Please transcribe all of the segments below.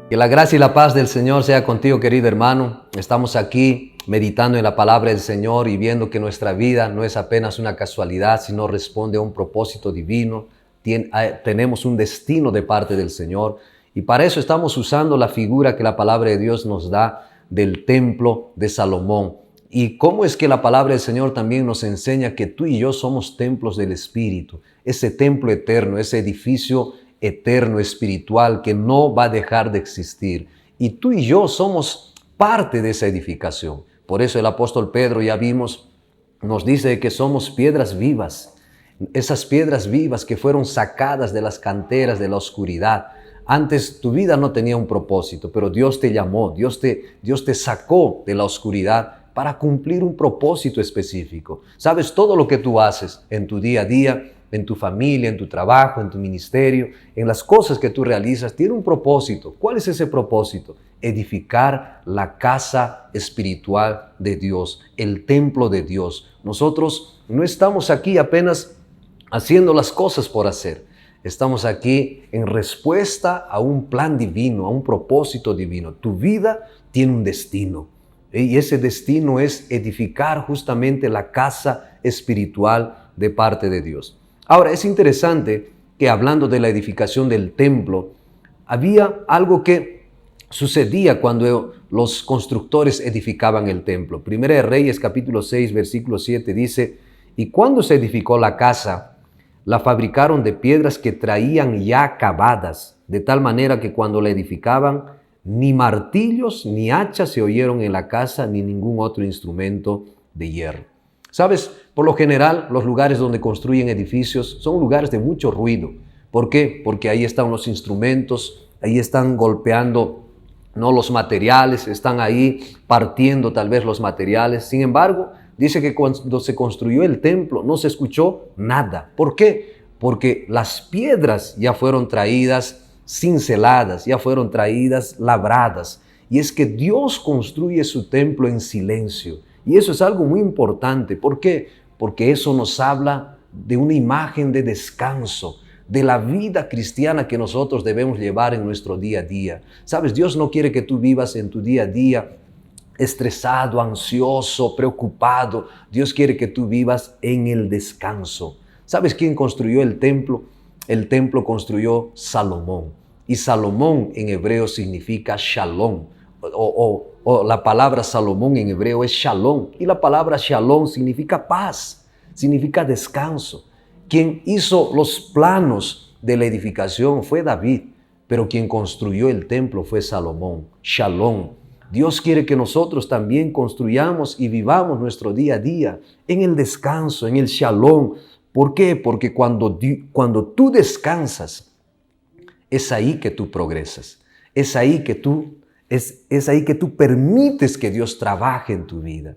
Que la gracia y la paz del Señor sea contigo, querido hermano. Estamos aquí meditando en la palabra del Señor y viendo que nuestra vida no es apenas una casualidad, sino responde a un propósito divino. Tenemos un destino de parte del Señor y para eso estamos usando la figura que la palabra de Dios nos da del templo de Salomón. Y cómo es que la palabra del Señor también nos enseña que tú y yo somos templos del Espíritu, ese templo eterno, ese edificio eterno, espiritual, que no va a dejar de existir. Y tú y yo somos parte de esa edificación. Por eso el apóstol Pedro, ya vimos, nos dice que somos piedras vivas. Esas piedras vivas que fueron sacadas de las canteras de la oscuridad. Antes tu vida no tenía un propósito, pero Dios te llamó, Dios te sacó de la oscuridad para cumplir un propósito específico. Sabes, todo lo que tú haces en tu día a día, en tu familia, en tu trabajo, en tu ministerio, en las cosas que tú realizas, tiene un propósito. ¿Cuál es ese propósito? Edificar la casa espiritual de Dios, el templo de Dios. Nosotros no estamos aquí apenas haciendo las cosas por hacer. Estamos aquí en respuesta a un plan divino, a un propósito divino. Tu vida tiene un destino. Y ese destino es edificar justamente la casa espiritual de parte de Dios. Ahora, es interesante que hablando de la edificación del templo, había algo que sucedía cuando los constructores edificaban el templo. Primera de Reyes, capítulo 6, versículo 7, dice: «Y cuando se edificó la casa, la fabricaron de piedras que traían ya acabadas, de tal manera que cuando la edificaban, ni martillos ni hachas se oyeron en la casa, ni ningún otro instrumento de hierro». ¿Sabes? Por lo general, los lugares donde construyen edificios son lugares de mucho ruido. ¿Por qué? Porque ahí están los instrumentos, ahí están golpeando, ¿no?, los materiales, están ahí partiendo tal vez los materiales. Sin embargo, dice que cuando se construyó el templo no se escuchó nada. ¿Por qué? Porque las piedras ya fueron traídas cinceladas, ya fueron traídas labradas. Y es que Dios construye su templo en silencio. Y eso es algo muy importante. ¿Por qué? Porque eso nos habla de una imagen de descanso, de la vida cristiana que nosotros debemos llevar en nuestro día a día. ¿Sabes? Dios no quiere que tú vivas en tu día a día estresado, ansioso, preocupado. Dios quiere que tú vivas en el descanso. ¿Sabes quién construyó el templo? El templo construyó Salomón. Y Salomón en hebreo significa shalom. O la palabra Salomón en hebreo es shalom. Y la palabra shalom significa paz, significa descanso. Quien hizo los planos de la edificación fue David, pero quien construyó el templo fue Salomón. Shalom. Dios quiere que nosotros también construyamos y vivamos nuestro día a día en el descanso, en el shalom. ¿Por qué? Porque cuando tú descansas, es ahí que tú progresas. Es ahí que tú permites que Dios trabaje en tu vida.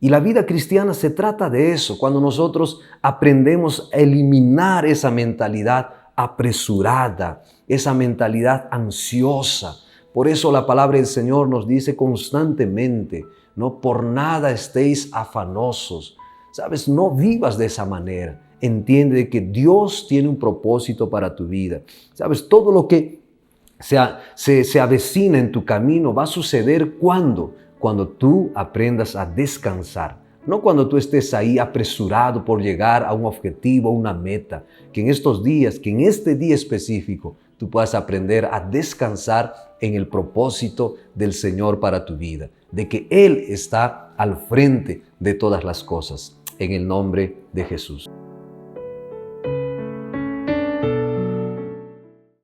Y la vida cristiana se trata de eso, cuando nosotros aprendemos a eliminar esa mentalidad apresurada, esa mentalidad ansiosa. Por eso la palabra del Señor nos dice constantemente, no por nada estéis afanosos. ¿Sabes? No vivas de esa manera. Entiende que Dios tiene un propósito para tu vida. ¿Sabes? Todo lo que se avecina en tu camino va a suceder cuando tú aprendas a descansar. No cuando tú estés ahí apresurado por llegar a un objetivo, a una meta. Que en estos días, que en este día específico, tú puedas aprender a descansar en el propósito del Señor para tu vida. De que Él está al frente de todas las cosas. En el nombre de Jesús.